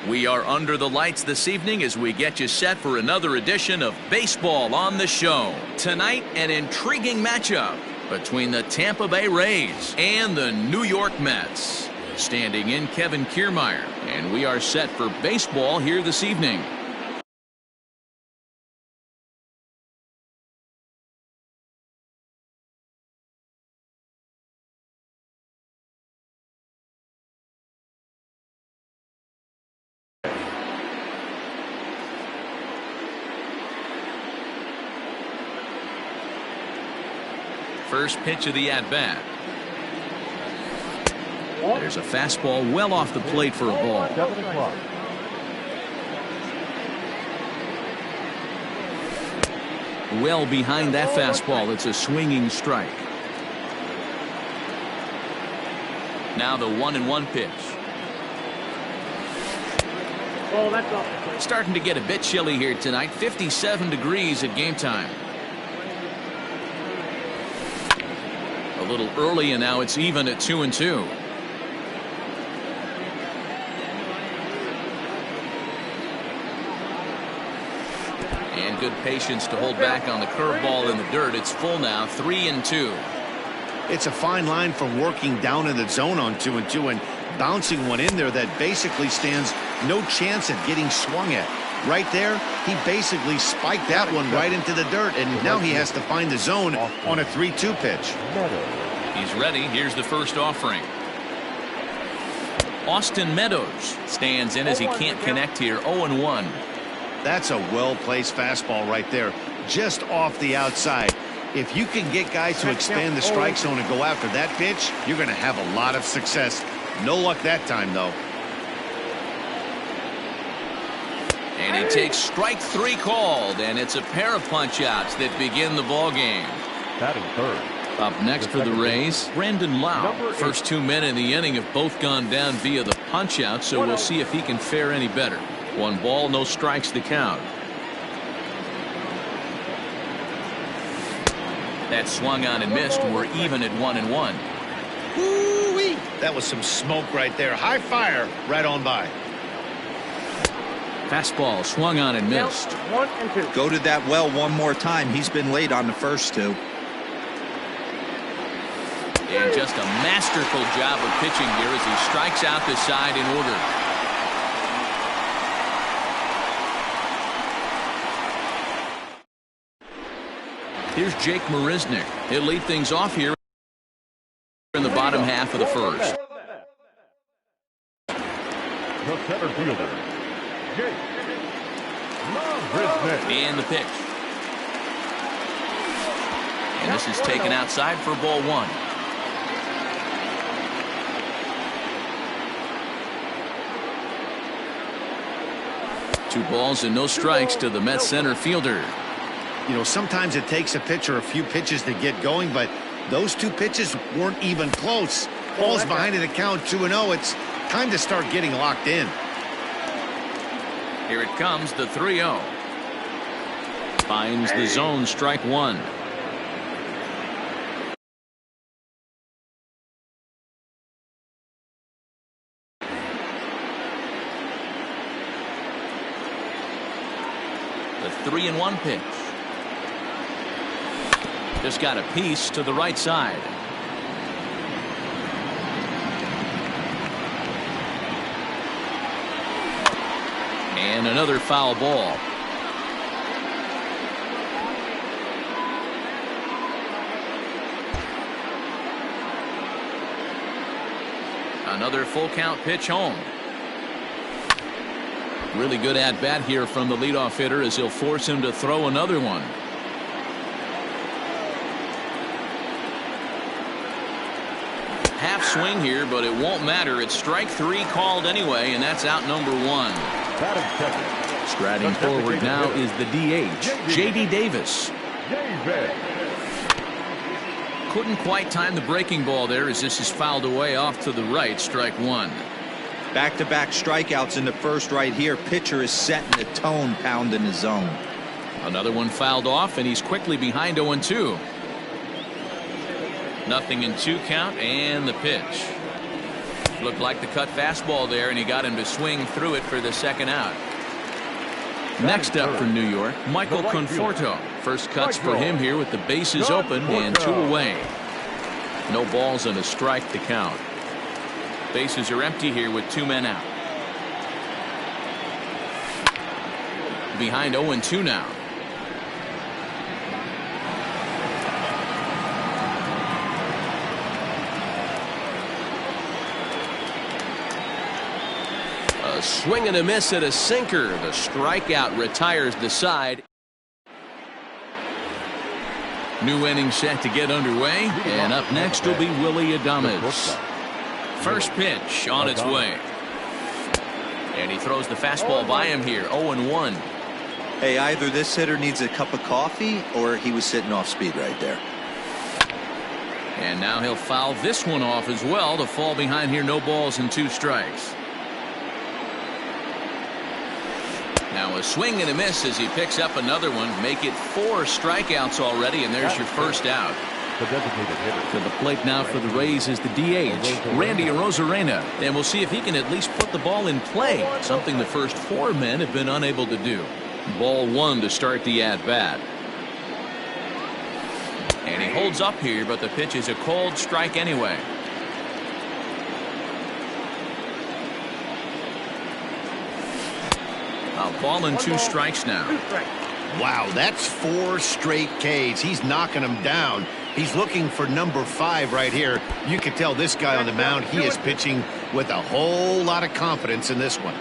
We are under the lights this evening as we get you set for another edition of Baseball on the Show. Tonight, an intriguing matchup between the Tampa Bay Rays and the New York Mets. Standing in, Kevin Kiermaier, and we are set for baseball here this evening. First pitch of the at-bat. There's a fastball well off the plate for a ball. Well behind that fastball. It's a swinging strike. Now the 1-1 pitch. Starting to get a bit chilly here tonight. 57 degrees at game time. A little early, and now it's even at 2-2. And good patience to hold back on the curveball in the dirt. It's full now, 3-2. It's a fine line from working down in the zone on 2-2 and bouncing one in there that basically stands no chance at getting swung at. Right there, he basically spiked that one right into the dirt, and now he has to find the zone on a 3-2 pitch. He's ready. Here's the first offering. Austin Meadows stands in as he can't connect here. 0-1. That's a well-placed fastball right there, just off the outside. If you can get guys to expand the strike zone and go after that pitch, you're going to have a lot of success. No luck that time, though. And he takes strike 3 called, and it's a pair of punch-outs that begin the ball game. Batting third. Up next for the Rays, Brandon Lau. First 2 men in the inning have both gone down via the punch-out, so we'll see if he can fare any better. 1 ball, no strikes to count. That swung on and missed. We're even at 1-1. Woo-wee! That was some smoke right there. High fire right on by. Fastball swung on and missed. 1-2. Go to that well one more time. He's been late on the first 2. And just a masterful job of pitching here as he strikes out the side in order. Here's Jake Marisnick. He'll lead things off here in the bottom half of the first. The center fielder, Jake Marisnick. And the pitch. And this is taken outside for ball 1. Two balls and no strikes to the Mets center fielder. You know, sometimes it takes a pitcher a few pitches to get going, but those 2 pitches weren't even close. Ball's behind at a count 2-0. It's time to start getting locked in. Here it comes, the 3-0. Finds the zone, strike 1. The 3-1 pitch. Just got a piece to the right side. And another foul ball. Another full count pitch home. Really good at bat here from the leadoff hitter as he'll force him to throw another one. Half swing here, but it won't matter. It's strike 3 called anyway, and that's out number 1. Striding forward now is the DH, J.D. Davis. Couldn't quite time the breaking ball there as this is fouled away off to the right, strike 1. Back-to-back strikeouts in the first right here. Pitcher is setting the tone, pounding the zone. Another one fouled off, and he's quickly behind 0-2. Nothing in 2 count, and the pitch. Looked like the cut fastball there, and he got him to swing through it for the second out. Next up for New York, Michael Conforto. First cuts for him here with the bases open and 2 away. No balls and a strike to count. Bases are empty here with 2 men out. Behind 0-2 now. A swing and a miss at a sinker. The strikeout retires the side. New inning set to get underway, and up next will be Willie Adames. First pitch on its way. And he throws the fastball by him here, 0-1. Hey, either this hitter needs a cup of coffee or he was sitting off speed right there. And now he'll foul this one off as well to fall behind here, no balls and 2 strikes. Now a swing and a miss as he picks up another one. Make it 4 strikeouts already, and there's your first out. The designated hitter. To the plate now for the Rays is the DH, Randy Arozarena. And we'll see if he can at least put the ball in play, something the first 4 men have been unable to do. Ball 1 to start the at-bat. And he holds up here, but the pitch is a cold strike anyway. A ball and 2 strikes now. Wow, that's 4 straight Ks. He's knocking them down. He's looking for number 5 right here. You can tell this guy on the mound, he is pitching with a whole lot of confidence in this one.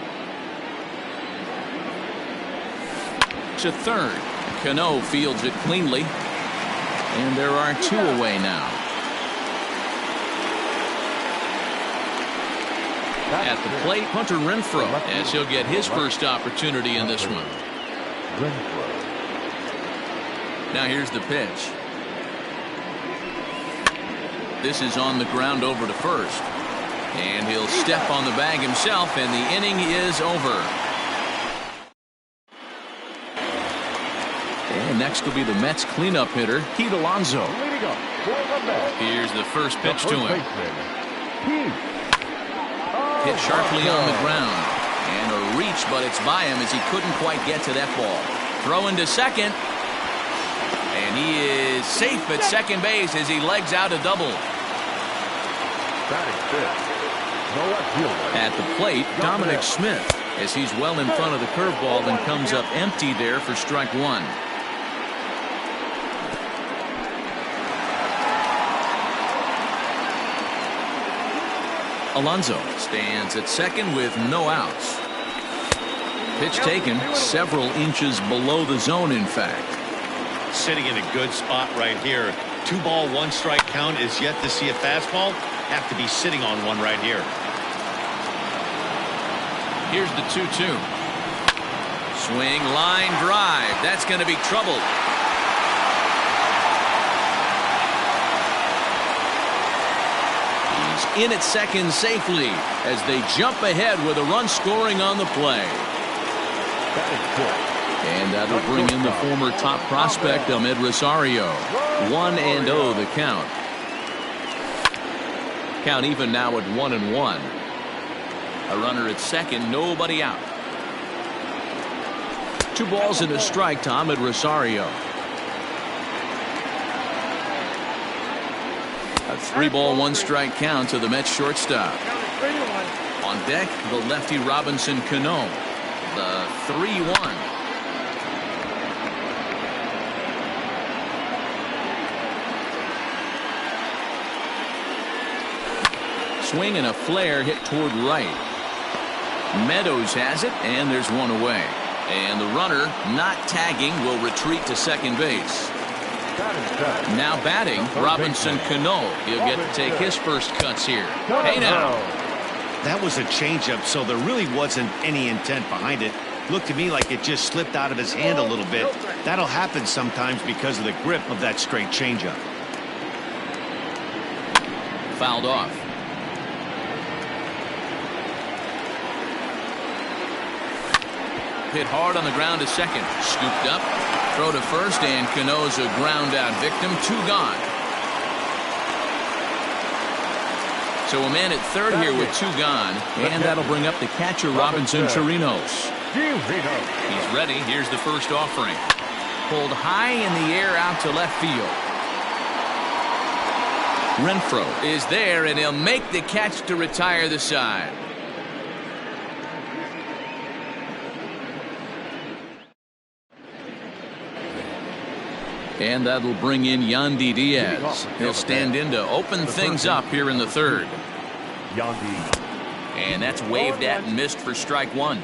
To third. Cano fields it cleanly. And there are 2 away now. At the plate, Hunter Renfroe, as he'll get his first opportunity in this one. Now here's the pitch. This is on the ground over to first. And he'll step on the bag himself, and the inning is over. And next will be the Mets cleanup hitter, Pete Alonso. Here's the first pitch to him. Hit sharply on the ground. And a reach, but it's by him as he couldn't quite get to that ball. Throw into second. And he is safe at second base as he legs out a double. At the plate, Dominic Smith, as he's well in front of the curveball and comes up empty there for strike 1. Alonso stands at second with no outs. Pitch taken several inches below the zone, in fact. Sitting in a good spot right here. 2 ball, 1 strike count is yet to see a fastball. Have to be sitting on one right here. Here's the 2-2. Swing, line drive. That's going to be trouble. He's in at second safely as they jump ahead with a run scoring on the play. And that'll bring in the former top prospect, Ahmed Rosario. 1-0 the count. Count even now at 1-1. A runner at second, nobody out. 2 balls and a strike to Ahmed Rosario. A 3-ball, 1-strike count to the Mets shortstop. On deck, the lefty Robinson Cano. The 3-1. Swing and a flare hit toward right. Meadows has it, and there's 1 away. And the runner, not tagging, will retreat to second base. Now batting, Robinson Cano. He'll get to take his first cuts here. Hey now. That was a changeup, so there really wasn't any intent behind it. Looked to me like it just slipped out of his hand a little bit. That'll happen sometimes because of the grip of that straight changeup. Fouled off. Hit hard on the ground to second. Scooped up. Throw to first, and Cano's a ground out victim. 2 gone. So a man at third here with 2 gone, and that'll bring up the catcher, Robinson Chirinos. He's ready. Here's the first offering. Pulled high in the air out to left field. Renfroe is there, and he'll make the catch to retire the side. And that'll bring in Yandy Diaz. He'll stand in to open things up here in the third. And that's waved at and missed for strike 1.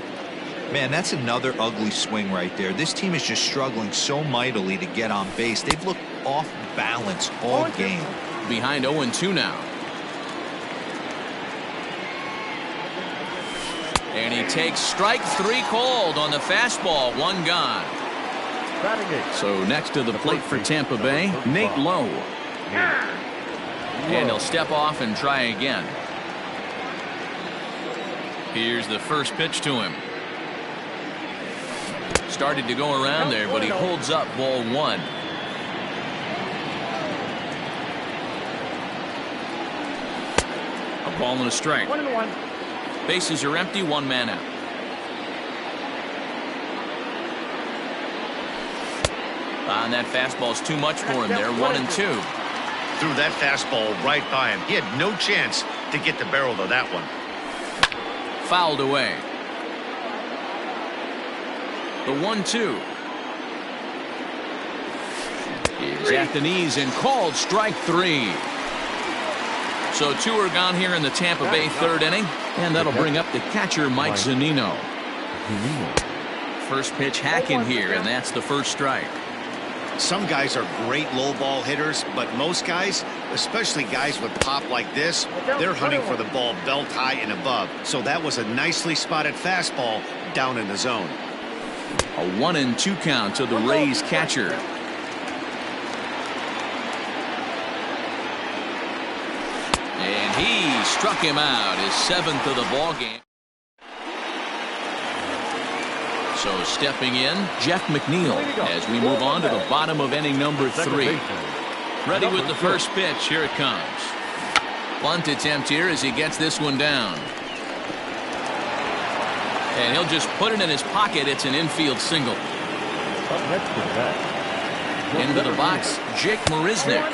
Man, that's another ugly swing right there. This team is just struggling so mightily to get on base. They've looked off balance all game. Behind 0-2 now. And he takes strike 3 called on the fastball. 1 gone. So next to the plate for Tampa Bay, Nate Lowe. And he'll step off and try again. Here's the first pitch to him. Started to go around there, but he holds up ball 1. A ball and a strike. 1-1. Bases are empty, 1 man out. And that fastball's too much for him there. 1-2. Threw that fastball right by him. He had no chance to get the barrel to that one. Fouled away. The 1-2 is at the knees and called strike 3. So 2 are gone here in the Tampa Bay third inning, and that'll bring up the catcher, Mike Zunino. First pitch hacking here, and that's the first strike. Some guys are great low ball hitters, but most guys, especially guys with pop like this, they're hunting for the ball belt high and above. So that was a nicely spotted fastball down in the zone. A 1-2 count to the Rays catcher. And he struck him out, his 7th of the ball game. So stepping in, Jeff McNeil as we move on to the bottom of inning number 3. Ready with the first pitch. Here it comes. Bunt attempt here as he gets this one down. And he'll just put it in his pocket. It's an infield single. Into the box, Jake Marisnick,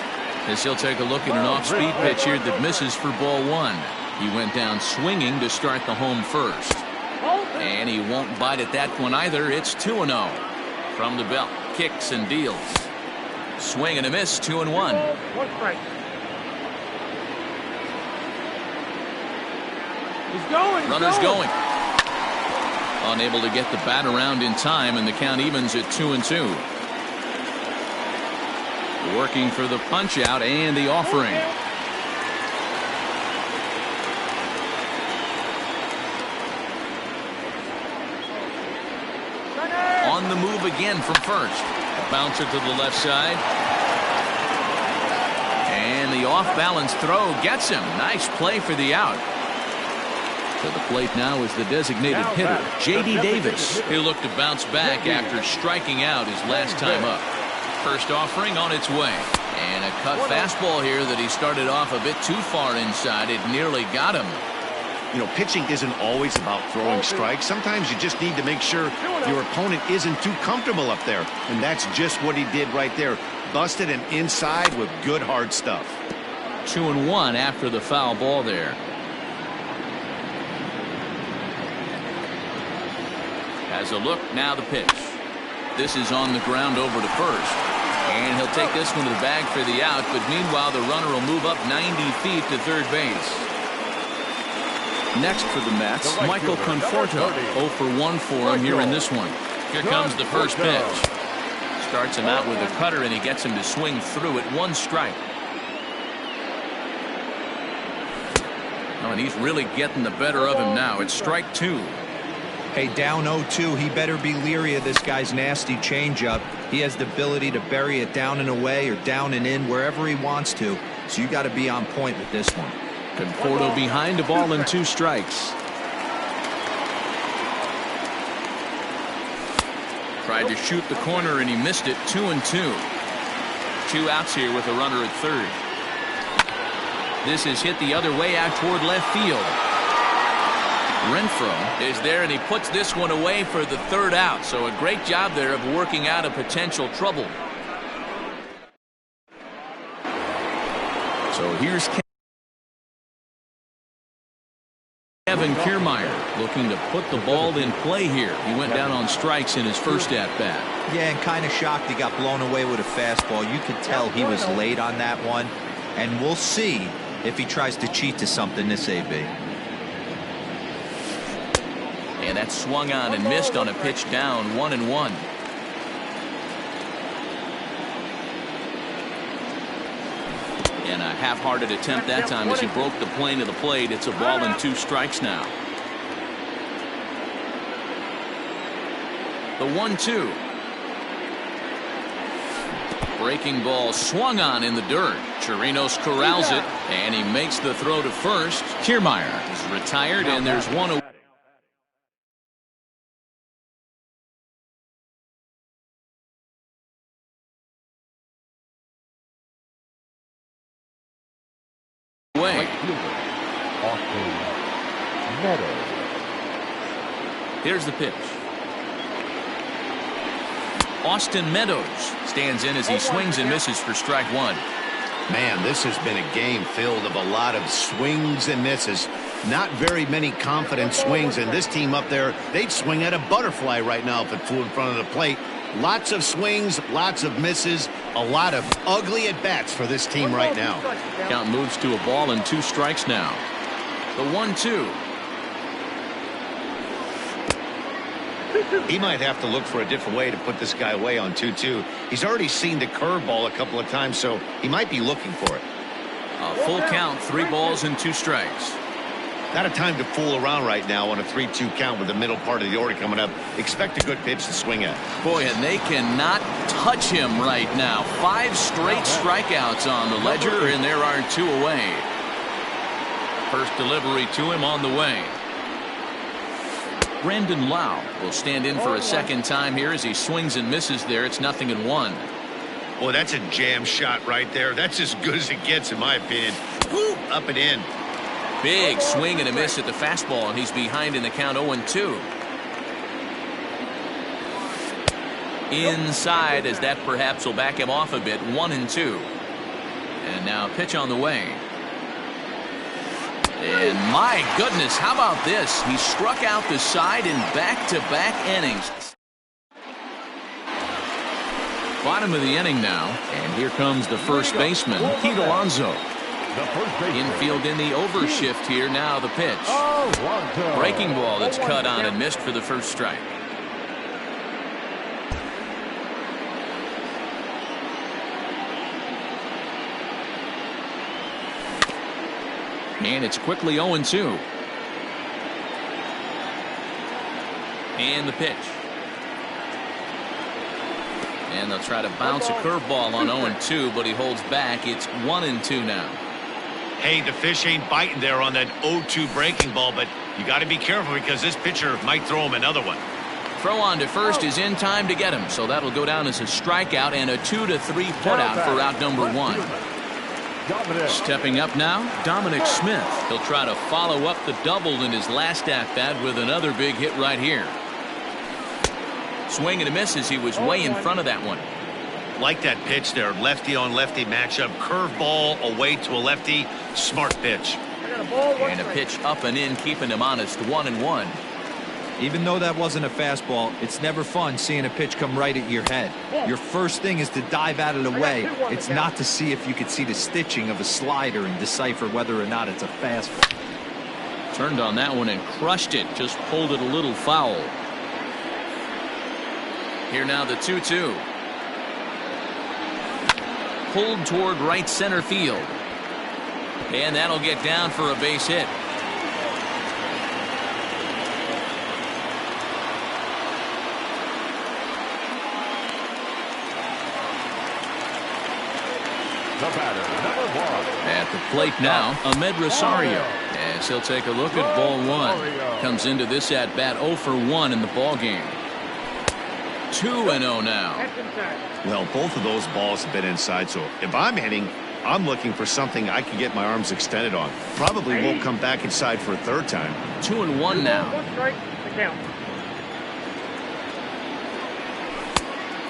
as he'll take a look at an off-speed pitch here that misses for ball 1. He went down swinging to start the home first. And he won't bite at that one either. It's 2-0. From the belt, kicks and deals. Swing and a miss, 2-1. Runners going. Unable to get the bat around in time, and the count evens at 2-2. Working for the punch out and the offering. On the move again from first. Bouncer to the left side. And the off-balance throw gets him. Nice play for the out. To the plate now is the designated hitter, J.D. Davis. He'll look to bounce back after striking out his last time up. First offering on its way. And a cut fastball here that he started off a bit too far inside. It nearly got him. You know, pitching isn't always about throwing strikes. Sometimes you just need to make sure your opponent isn't too comfortable up there. And that's just what he did right there. Busted an inside with good hard stuff. 2-1 after the foul ball there. As a look, now the pitch. This is on the ground over to first. And he'll take this one to the bag for the out. But meanwhile, the runner will move up 90 feet to third base. Next for the Mets, Michael Conforto. 0 for 1 for him here in this one. Here comes the first pitch. Starts him out with a cutter, and he gets him to swing through it. 1 strike. Oh, and he's really getting the better of him now. It's strike 2. Hey, down 0-2, he better be leery of this guy's nasty changeup. He has the ability to bury it down and away or down and in wherever he wants to. So you got to be on point with this one. Conforto behind a ball and 2 strikes. Tried to shoot the corner and he missed it. 2-2. 2 outs here with a runner at third. This is hit the other way out toward left field. Renfroe is there, and he puts this one away for the third out. So a great job there of working out a potential trouble. So here's Kevin Kiermaier looking to put the ball in play here. He went down on strikes in his first at-bat. Yeah, and kind of shocked he got blown away with a fastball. You could tell he was late on that one. And we'll see if he tries to cheat to something this AB. And that swung on and missed on a pitch down, 1-1. And a half-hearted attempt that time as he broke the plane of the plate. It's a ball and 2 strikes now. The 1-2. Breaking ball swung on in the dirt. Chirinos corrals it, and he makes the throw to first. Kiermaier is retired, and there's one away. Here's the pitch. Austin Meadows stands in as he swings and misses for strike 1. Man, this has been a game filled of a lot of swings and misses. Not very many confident swings, and this team up there, they'd swing at a butterfly right now if it flew in front of the plate. Lots of swings, lots of misses, a lot of ugly at-bats for this team right now. Count moves to a ball and 2 strikes now. The 1-2. He might have to look for a different way to put this guy away on 2-2. He's already seen the curveball a couple of times, so he might be looking for it. A full count, 3 balls and 2 strikes. Not a time to fool around right now on a 3-2 count with the middle part of the order coming up. Expect a good pitch to swing at. Boy, and they cannot touch him right now. 5 straight strikeouts on the ledger, and there are 2 away. First delivery to him on the way. Brandon Lau will stand in for a second time here as he swings and misses there. It's 0-1. Boy, that's a jam shot right there. That's as good as it gets, in my opinion. Woo, up and in. Big swing and a miss at the fastball, and he's behind in the count 0-2. Inside, as that perhaps will back him off a bit, 1-2. And now a pitch on the way. And my goodness, how about this? He struck out the side in back-to-back innings. Bottom of the inning now, and here comes the first baseman, Pete Alonso. Infield in the overshift here. Now the pitch. Breaking ball that's cut on and missed for the first strike. And it's quickly 0-2. And the pitch. And they'll try to bounce a curveball on 0-2, but he holds back. It's 1-2 now. Hey, the fish ain't biting there on that 0-2 breaking ball, but you got to be careful because this pitcher might throw him another one. Throw on to first is in time to get him, so that'll go down as a strikeout and a 2-3 putout for out number 1. Stepping up now, Dominic Smith. He'll try to follow up the double in his last at-bat with another big hit right here. Swing and a miss as he was way in front of that one. Like that pitch there, lefty on lefty matchup, curveball away to a lefty, smart pitch. And a pitch up and in, keeping him honest, 1-1. Even though that wasn't a fastball, it's never fun seeing a pitch come right at your head. Your first thing is to dive out of the way. It's not to see if you could see the stitching of a slider and decipher whether or not it's a fastball. Turned on that one and crushed it, just pulled it a little foul. Here now the 2-2. Pulled toward right center field. And that'll get down for a base hit. The batter, number 1. At the plate now, Ahmed Rosario. As he'll take a look at ball 1. Comes into this at bat 0 for 1 in the ball game. 2-0 now. Well, both of those balls have been inside, so if I'm hitting, I'm looking for something I can get my arms extended on. Probably won't come back inside for a third time. 2-1 now.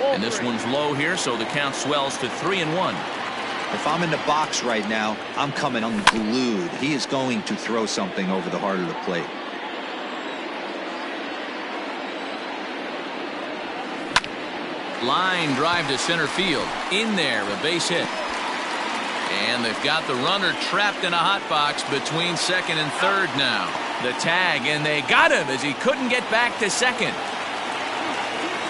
And this one's low here, so the count swells to 3-1. If I'm in the box right now, I'm coming unglued. He is going to throw something over the heart of the plate. Line drive to center field. In there, a base hit. And they've got the runner trapped in a hot box between second and third now. The tag, and they got him as he couldn't get back to second.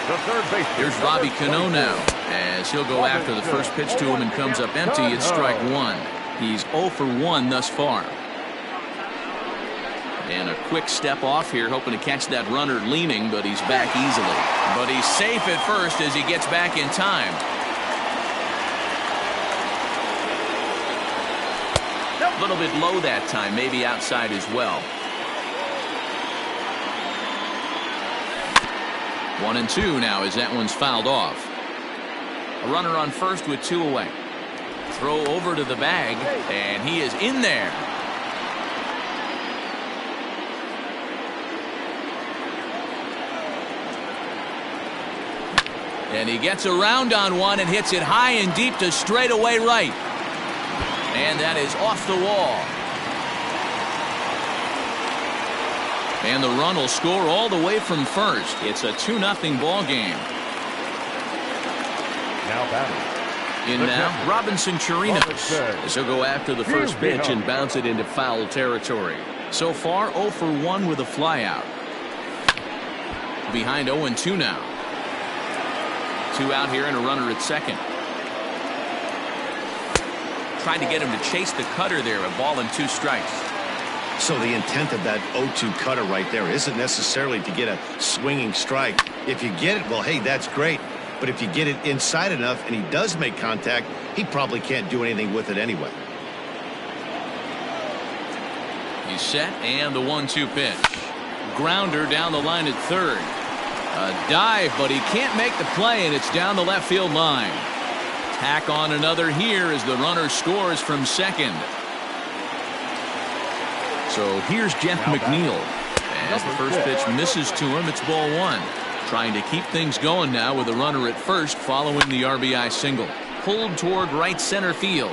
The third base. Here's Robbie Cano now, as he'll go after the first pitch to him and comes up empty. It's strike one. He's 0 for 1 thus far. And a quick step off here, hoping to catch that runner leaning, but he's back easily. But he's safe at first as he gets back in time. A little bit low that time, maybe outside as well. 1-2 now as that one's fouled off. A runner on first with 2 away. Throw over to the bag, and he is in there. And he gets around on one and hits it high and deep to straightaway right. And that is off the wall. And the run will score all the way from first. It's a 2-0 ball game. Now batting. In now, Robinson Chirinos, as he'll go after the first pitch and bounce it into foul territory. So far, 0 for 1 with a flyout. Behind 0-2 now. 2 out here and a runner at second. Tried to get him to chase the cutter there, a ball and 2 strikes. So the intent of that 0-2 cutter right there isn't necessarily to get a swinging strike. If you get it, well, hey, that's great. But if you get it inside enough and he does make contact, he probably can't do anything with it anyway. He's set, and the 1-2 pitch. Grounder down the line at third. A dive, but he can't make the play, and it's down the left field line. Tack on another here as the runner scores from second. So here's Jeff McNeil. As the first pitch misses to him, it's ball 1. Trying to keep things going now with a runner at first following the RBI single. Pulled toward right center field.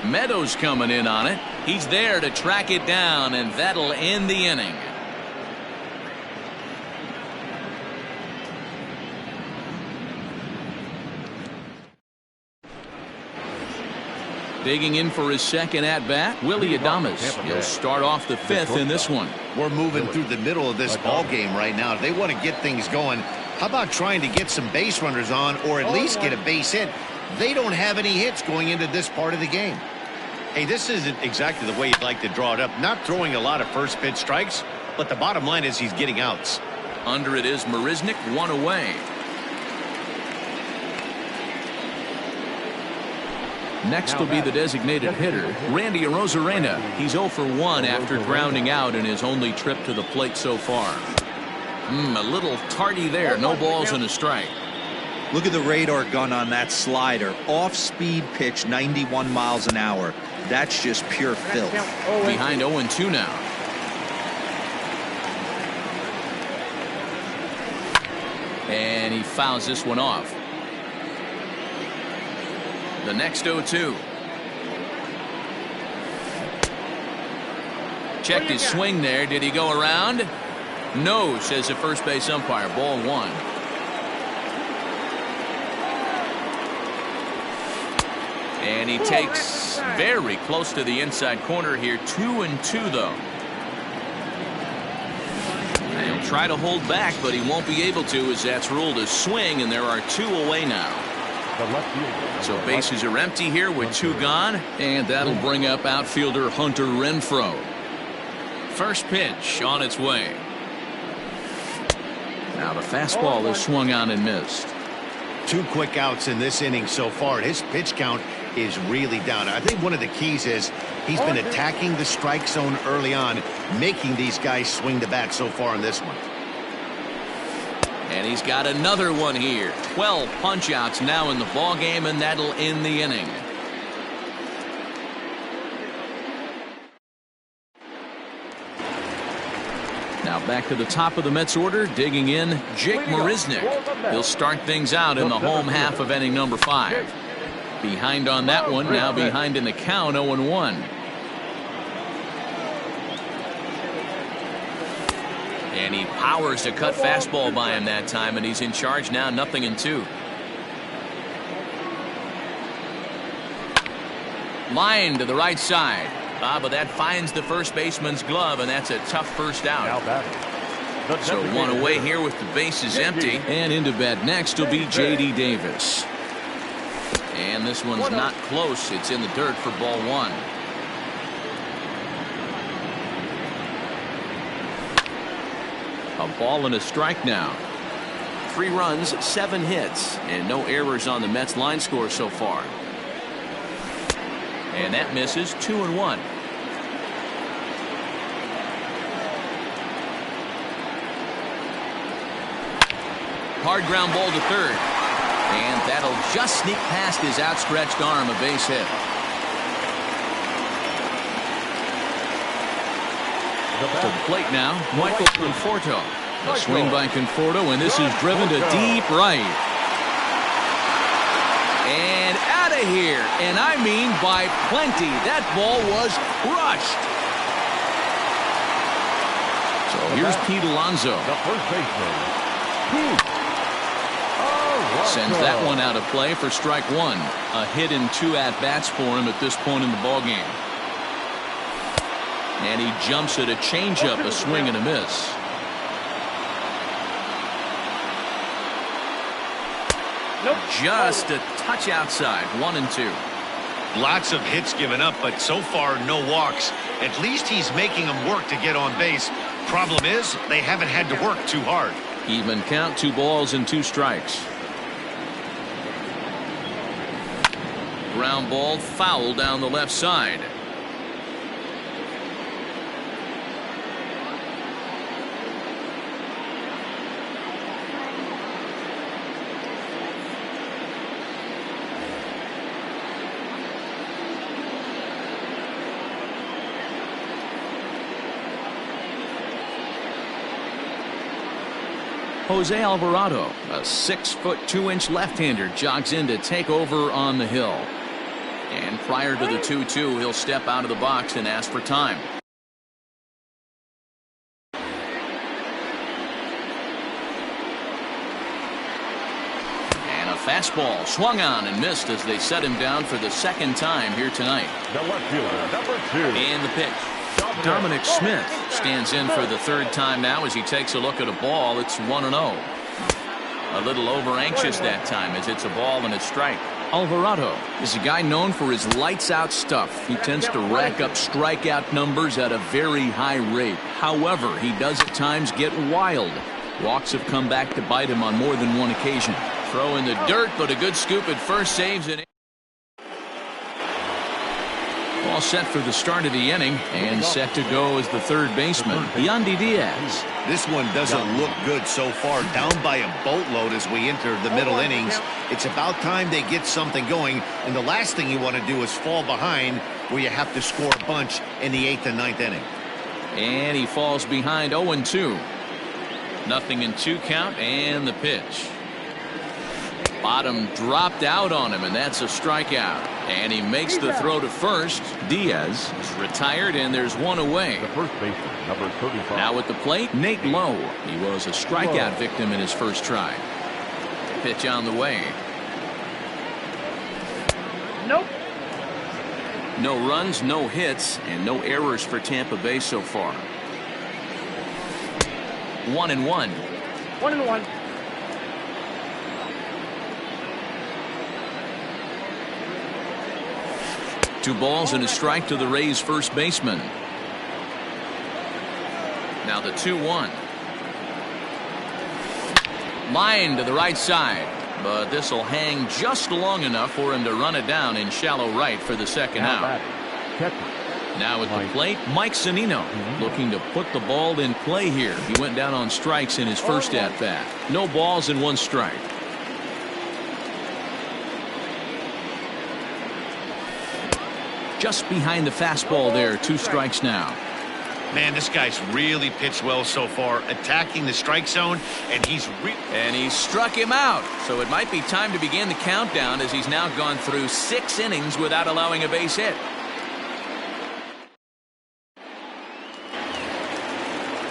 Meadows coming in on it. He's there to track it down, and that'll end the inning. Digging in for his second at-bat, Willie Adames. He'll start off the 5th in this one. We're moving through the middle of this ball game right now. They want to get things going. How about trying to get some base runners on, or at least get a base hit? They don't have any hits going into this part of the game. Hey, this isn't exactly the way you'd like to draw it up. Not throwing a lot of first pitch strikes, but the bottom line is he's getting outs. Under it is Marisnick, 1 away. Next will be the designated hitter, Randy Arozarena. He's 0 for 1 after grounding out in his only trip to the plate so far. A little tardy there. No balls and a strike. Look at the radar gun on that slider. Off-speed pitch, 91 miles an hour. That's just pure filth. Behind 0-2 now. And he fouls this one off. The next 0-2. Checked his swing there. Did he go around? No, says the first base umpire. Ball 1. And he takes very close to the inside corner here. 2-2 though. And he'll try to hold back, but he won't be able to, as that's ruled a swing, and there are 2 away now. So bases are empty here with 2 gone, and that'll bring up outfielder Hunter Renfroe. First pitch on its way. Now the fastball is swung on and missed. 2 quick outs in this inning so far. His pitch count is really down. I think one of the keys is he's been attacking the strike zone early on, making these guys swing the bat so far in this one. And he's got another one here. 12 punch outs now in the ball game, and that'll end the inning. Now back to the top of the Mets order, digging in, Jake Marisnick. He'll start things out in the home half of inning number 5. Behind on that one, now behind in the count, 0-1. And he powers a cut fastball by him that time, and he's in charge now, 0-2. Line to the right side. But that finds the first baseman's glove, and that's a tough first out. So one away here with the bases empty. And into bat next will be J.D. Davis. And this one's not close. It's in the dirt for ball 1. A ball and a strike now. 3 runs, 7 hits, and no errors on the Mets line score so far. And that misses, 2-1. Hard ground ball to third. And that'll just sneak past his outstretched arm, a base hit. To the plate now, Michael Conforto. A swing by Conforto, and this is driven to deep right. And out of here, and I mean by plenty. That ball was crushed. So here's Pete Alonso. The first baseman, Pete. Sends that one out of play for strike 1. A hit in 2 at-bats for him at this point in the ballgame. And he jumps at a changeup, a swing and a miss. Just a touch outside, 1-2. Lots of hits given up, but so far no walks. At least he's making them work to get on base. Problem is, they haven't had to work too hard. Even count, 2 balls and 2 strikes. Ground ball foul down the left side. Jose Alvarado, a 6-foot 2-inch left-hander, jogs in to take over on the hill. And prior to the 2-2, he'll step out of the box and ask for time. And a fastball swung on and missed as they set him down for the second time here tonight. The left fielder, number 2. And the pitch. Dominic Smith stands in for the 3rd time now as he takes a look at a ball. It's 1-0. A little over anxious that time as it's a ball and a strike. Alvarado is a guy known for his lights out stuff. He tends to rack up strikeout numbers at a very high rate. However, he does at times get wild. Walks have come back to bite him on more than one occasion. Throw in the dirt, but a good scoop at first saves it. All set for the start of the inning, and set to go as the 3rd baseman, Yandy Diaz. This one doesn't look good so far. Down by a boatload as we enter the middle innings. It's about time they get something going, and the last thing you want to do is fall behind where you have to score a bunch in the 8th and 9th inning. And he falls behind 0-2. 0-2 count, and the pitch. Bottom dropped out on him, and that's a strikeout. And he makes the throw to first. Diaz is retired, and there's one away. The first baseman, number 35. Now at the plate, Nate Lowe. He was a strikeout victim in his first try. Pitch on the way. Nope. No runs, no hits, and no errors for Tampa Bay so far. 1-1. 1-1. Two balls and a strike to the Rays' first baseman. Now the 2-1. Line to the right side, but this will hang just long enough for him to run it down in shallow right for the second out. Now at the plate, Mike Zunino looking to put the ball in play here. He went down on strikes in his first at-bat. No balls and 1 strike. Just behind the fastball there, 2 strikes now. Man, this guy's really pitched well so far, attacking the strike zone, and he's struck him out. So it might be time to begin the countdown as he's now gone through 6 innings without allowing a base hit.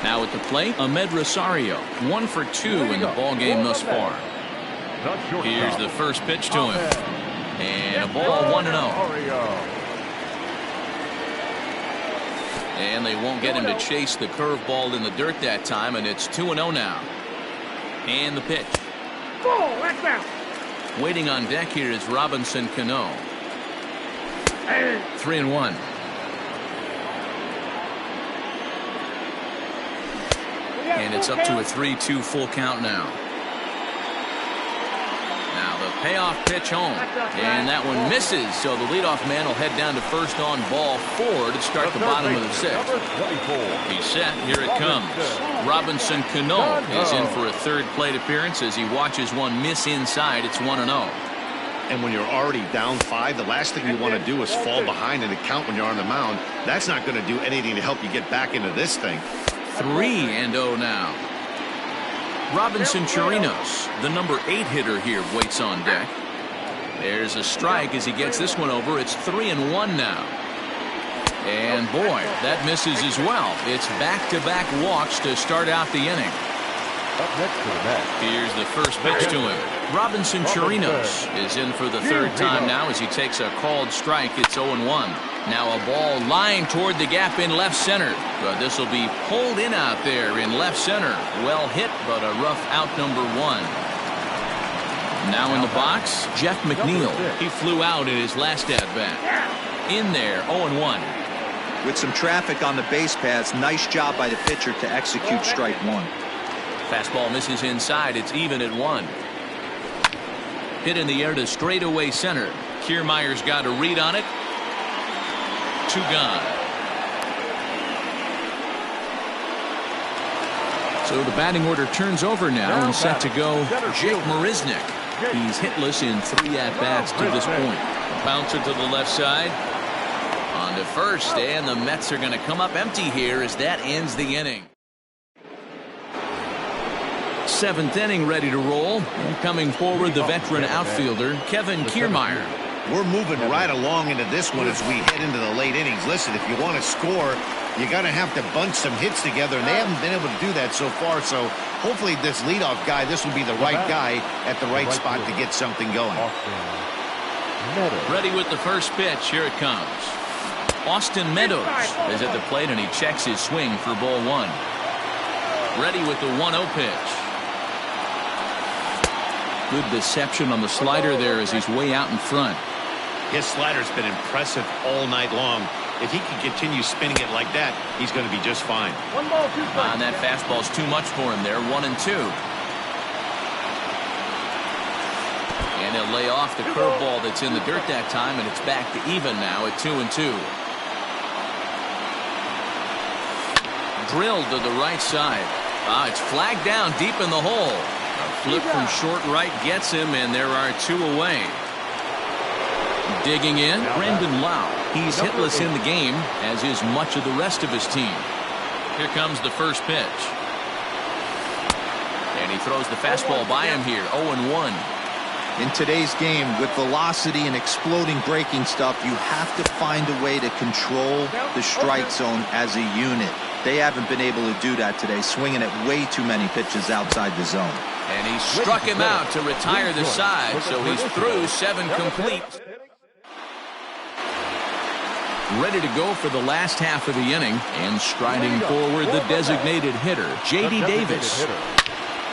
Now at the plate, Ahmed Rosario, 1 for 2 in the ball game thus far. Here's the first pitch to him, and a ball 1-0. And they won't get him to chase the curveball in the dirt that time, and it's 2-0 now. And the pitch. Waiting on deck here is Robinson Cano. 3-1. And it's up to a 3-2 full count now. Now the payoff pitch home, and that one misses, so the leadoff man will head down to first on ball 4 to start the bottom of the 6th. He's set. Here it comes. Robinson Cano is in for a third plate appearance as he watches one miss inside. It's 1-0. And when you're already down 5, the last thing you want to do is fall behind in the count when you're on the mound. That's not going to do anything to help you get back into this thing. 3-0 now. Robinson Chirinos, the number 8 hitter here, waits on deck. There's a strike as he gets this one over. It's 3-1 now. And boy, that misses as well. It's back-to-back walks to start out the inning. Up next to the bat. Here's the first pitch to him. Robinson Chirinos is in for the third time now as he takes a called strike. It's 0-1. Now a ball lined toward the gap in left center. But this will be pulled in out there in left center. Well hit, but a rough out number 1. Now in the box, Jeff McNeil. He flew out in his last at-bat. In there, 0-1. With some traffic on the base paths, nice job by the pitcher to execute strike 1. Fastball misses inside. It's even at 1. Hit in the air to straightaway center. Kiermaier's got a read on it. 2 gone. So the batting order turns over now and set to go Jake Marisnick. He's hitless in 3 at-bats to this point. Bouncer to the left side. On to first, and the Mets are going to come up empty here as that ends the inning. 7th inning ready to roll. And coming forward, the veteran outfielder, Kevin Kiermaier. We're moving right along into this one as we head into the late innings. Listen, if you want to score, you got to have to bunch some hits together, and they haven't been able to do that so far. So hopefully this leadoff guy, this will be the right guy at the right spot to get something going. Ready with the first pitch. Here it comes. Austin Meadows is at the plate, and he checks his swing for ball 1. Ready with the 1-0 pitch. Good deception on the slider there as he's way out in front. His slider's been impressive all night long. If he can continue spinning it like that, he's going to be just fine. 1 ball, 2 strikes. And that fastball's too much for him there. 1-2. And he'll lay off the curveball that's in the dirt that time, and it's back to even now at 2-2. Drilled to the right side. It's flagged down deep in the hole. Flip from short right gets him, and there are 2 away. Digging in, Brendan Lau. He's hitless in the game, as is much of the rest of his team. Here comes the first pitch. And he throws the fastball by him here, 0-1. In today's game, with velocity and exploding breaking stuff, you have to find a way to control the strike zone as a unit. They haven't been able to do that today, swinging at way too many pitches outside the zone. And he struck him out to retire the side, so he's through 7 complete. Ready to go for the last half of the inning, and striding forward the designated hitter, J.D. Davis.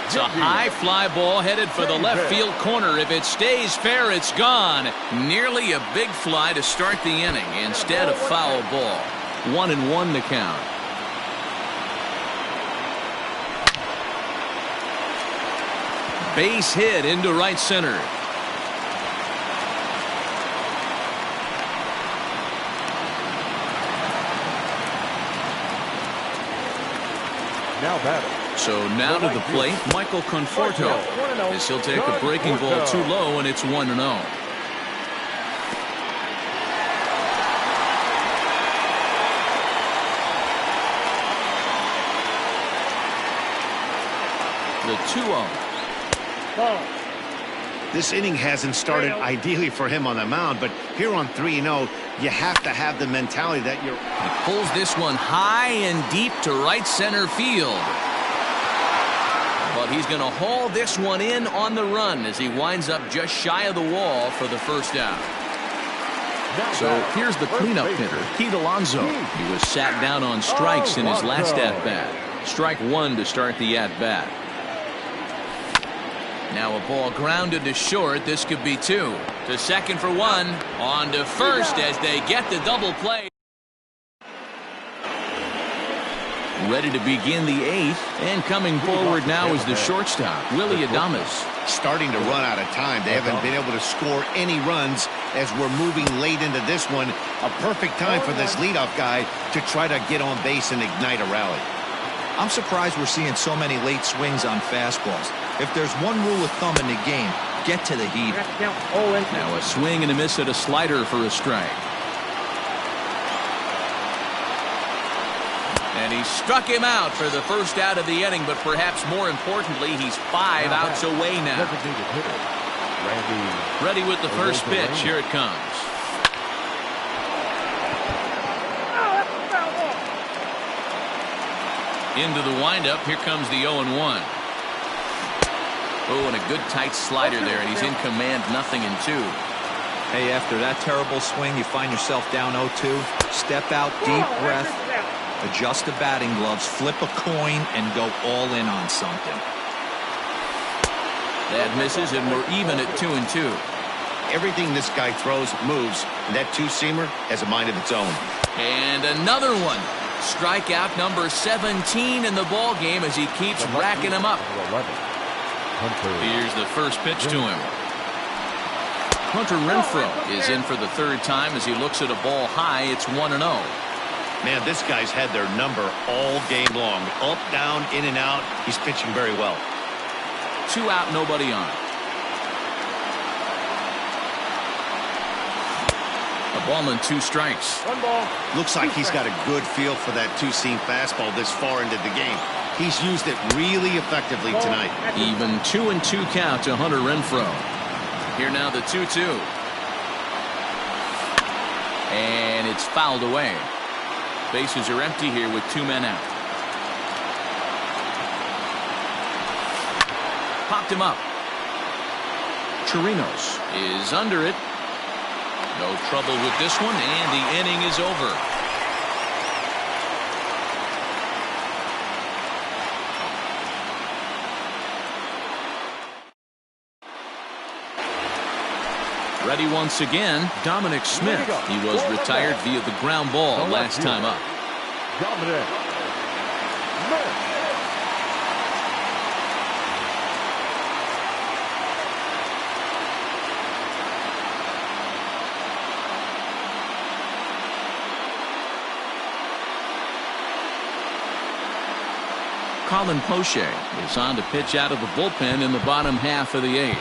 It's a high fly ball headed for the left field corner. If it stays fair, it's gone. Nearly a big fly to start the inning instead of foul ball. 1-1 to count. Base hit into right center. Now batting. So now to the plate, Michael Conforto, as he'll take a breaking ball too low, and it's 1-0. The 2-0. Ball. This inning hasn't started ideally for him on the mound, but here on 3-0, you have to have the mentality that you're... He pulls this one high and deep to right center field. But he's going to haul this one in on the run as he winds up just shy of the wall for the first out. So here's the cleanup hitter, Pete Alonso. He was sat down on strikes in his last at-bat. Strike one to start the at-bat. Now a ball grounded to short. This could be two. To second for one. On to first as they get the double play. Ready to begin the eighth. And coming forward now is the shortstop, Willie Adames. Starting to run out of time. They haven't been able to score any runs as we're moving late into this one. A perfect time for this leadoff guy to try to get on base and ignite a rally. I'm surprised we're seeing so many late swings on fastballs. If there's one rule of thumb in the game, get to the heat. Now a swing and a miss at a slider for a strike. And he struck him out for the first out of the inning, but perhaps more importantly, he's 5 outs away now. Ready with the first pitch. Here it comes. Into the windup. Here comes the 0-1. Oh, and a good tight slider there, and he's in command, 0-2. Hey, after that terrible swing, you find yourself down 0-2. Step out, deep breath, adjust the batting gloves, flip a coin, and go all in on something. That misses, and we're even at 2-2. Everything this guy throws moves, and that two-seamer has a mind of its own. And another one. Strikeout number 17 in the ball game as he keeps racking them up. Here's the first pitch to him. Hunter Renfroe is in for the third time as he looks at a ball high. It's 1-0. Man, this guy's had their number all game long. Up, down, in and out. He's pitching very well. 2 out, nobody on. A ball and 2 strikes. 1 ball. Looks like he's got a good feel for that two-seam fastball this far into the game. He's used it really effectively tonight. Even 2-2 count to Hunter Renfroe. Here now the 2-2. And it's fouled away. Bases are empty here with 2 men out. Popped him up. Chirinos is under it. No trouble with this one, and the inning is over. Ready once again, Dominic Smith. He was retired via the ground ball last time up. Dominic Smith. Colin Poche is on to pitch out of the bullpen in the bottom half of the eighth.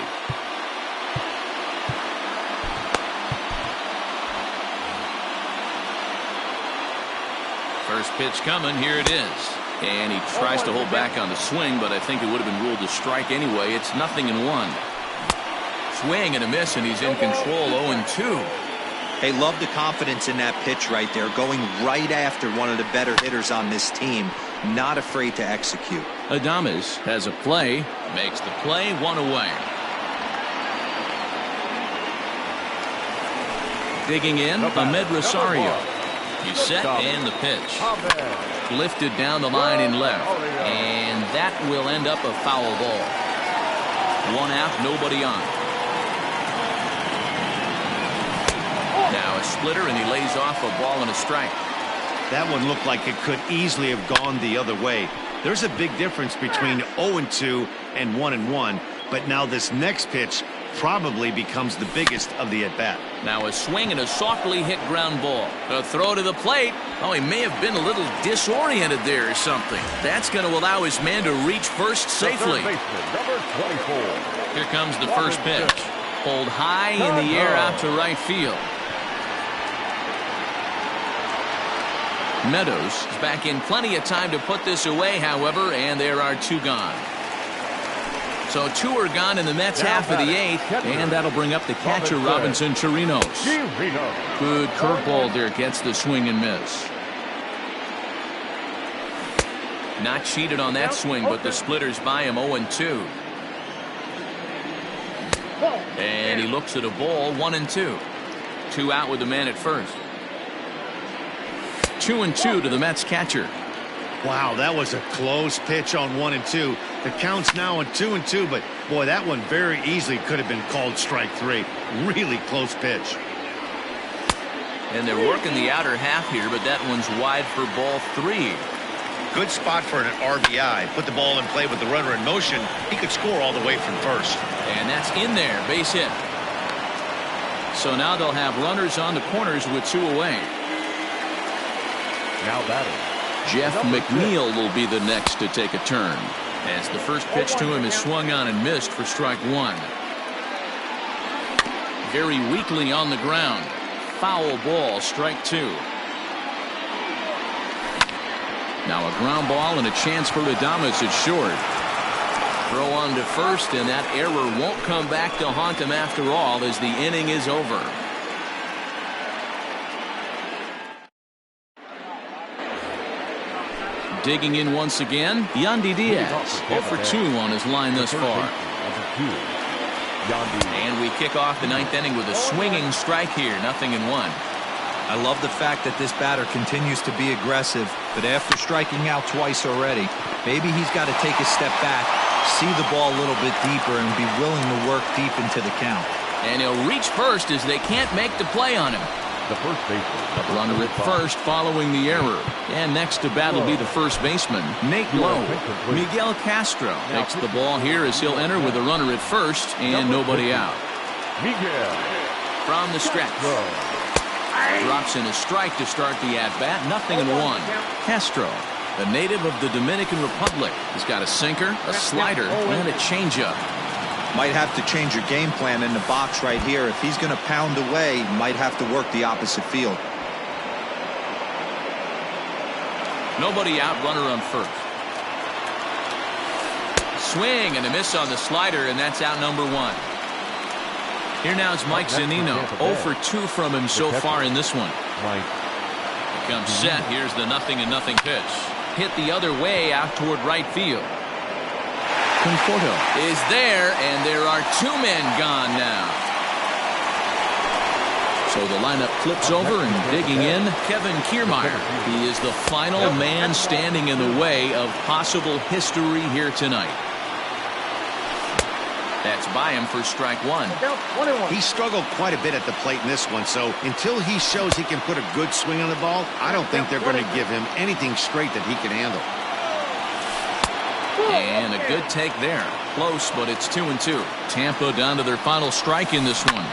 First pitch coming. Here it is. And he tries to hold back on the swing, but I think it would have been ruled a strike anyway. It's 0-1. Swing and a miss, and he's in control. 0-2. Hey, love the confidence in that pitch right there, going right after one of the better hitters on this team. Not afraid to execute. Adames has a play, makes the play, 1 away. Digging in, Ahmed Rosario. He's set, and the pitch. Lifted down the line in left, and that will end up a foul ball. 1 out, nobody on. Now a splitter, and he lays off a ball and a strike. That one looked like it could easily have gone the other way. There's a big difference between 0-2 and 1-1, but now this next pitch probably becomes the biggest of the at-bat. Now a swing and a softly hit ground ball. A throw to the plate. Oh, he may have been a little disoriented there or something. That's going to allow his man to reach first safely. Number 24. Here comes the first pitch. Pulled high in the air out to right field. Meadows is back in plenty of time to put this away, however, and there are 2 gone. So 2 are gone in the Mets half of the 8th, and that'll bring up the catcher, Robinson Chirinos. Good curveball there, gets the swing and miss. Not cheated on that swing, but the splitters by him 0-2. And he looks at a ball, 1-2. 2 out with the man at first. 2-2 to the Mets catcher. Wow, that was a close pitch on 1-2. The count's now on 2-2, but boy, that one very easily could have been called strike 3. Really close pitch. And they're working the outer half here, but that one's wide for ball 3. Good spot for an RBI. Put the ball in play with the runner in motion. He could score all the way from first. And that's in there, base hit. So now they'll have runners on the corners with 2 away. Now batting, Jeff McNeil will be the next to take a turn, as the first pitch to him is swung on and missed for strike 1. Very weakly on the ground. Foul ball, strike 2. Now a ground ball and a chance for Adames at short. Throw on to first, and that error won't come back to haunt him after all, as the inning is over. Digging in once again, Yandy Diaz, 0 for 2 on his line thus far. And we kick off the 9th inning with a swinging strike here, 0-1. I love the fact that this batter continues to be aggressive, but after striking out twice already, maybe he's got to take a step back, see the ball a little bit deeper, and be willing to work deep into the count. And he'll reach first as they can't make the play on him. the first baseman. Runner at first following the error. And next to bat will be the first baseman, Nate Lowe. Miguel Castro takes the ball here as he'll enter with a runner at first and nobody out. Miguel From the stretch. Drops in a strike to start the at-bat. 0-1. Castro, the native of the Dominican Republic, has got a sinker, a slider, and a changeup. Might have to change your game plan in the box right here. If he's going to pound away, might have to work the opposite field. Nobody out, runner on first. Swing and a miss on the slider, and that's out number 1. Here now is Mike Zunino. 0 for 2 from him so far in this one. He comes set. Here's the 0-0 pitch. Hit the other way out toward right field. Conforto is there, and there are 2 men gone now. So the lineup flips over, and digging in, Kevin Kiermaier. He is the final man standing in the way of possible history here tonight. That's by him for strike 1. He struggled quite a bit at the plate in this one, so until he shows he can put a good swing on the ball, I don't think they're going to give him anything straight that he can handle. And a good take there. Close, but it's 2-2. Tampa down to their final strike in this one.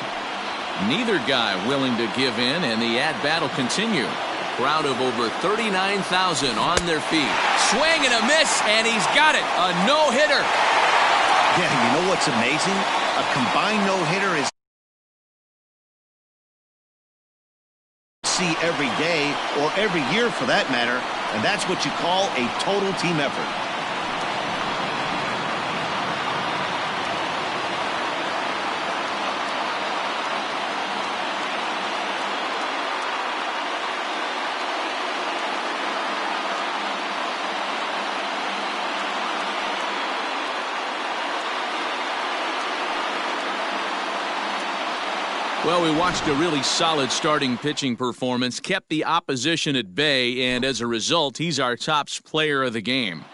Neither guy willing to give in, and the at-bat will continue. A crowd of over 39,000 on their feet. Swing and a miss, and he's got it. A no-hitter. Yeah, you know what's amazing? A combined no-hitter is see every day, or every year for that matter, and that's what you call a total team effort. Well, we watched a really solid starting pitching performance, kept the opposition at bay, and as a result, he's our top player of the game.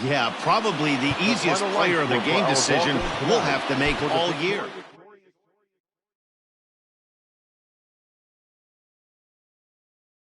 Yeah, probably the easiest player of the game decision we'll have to make all year.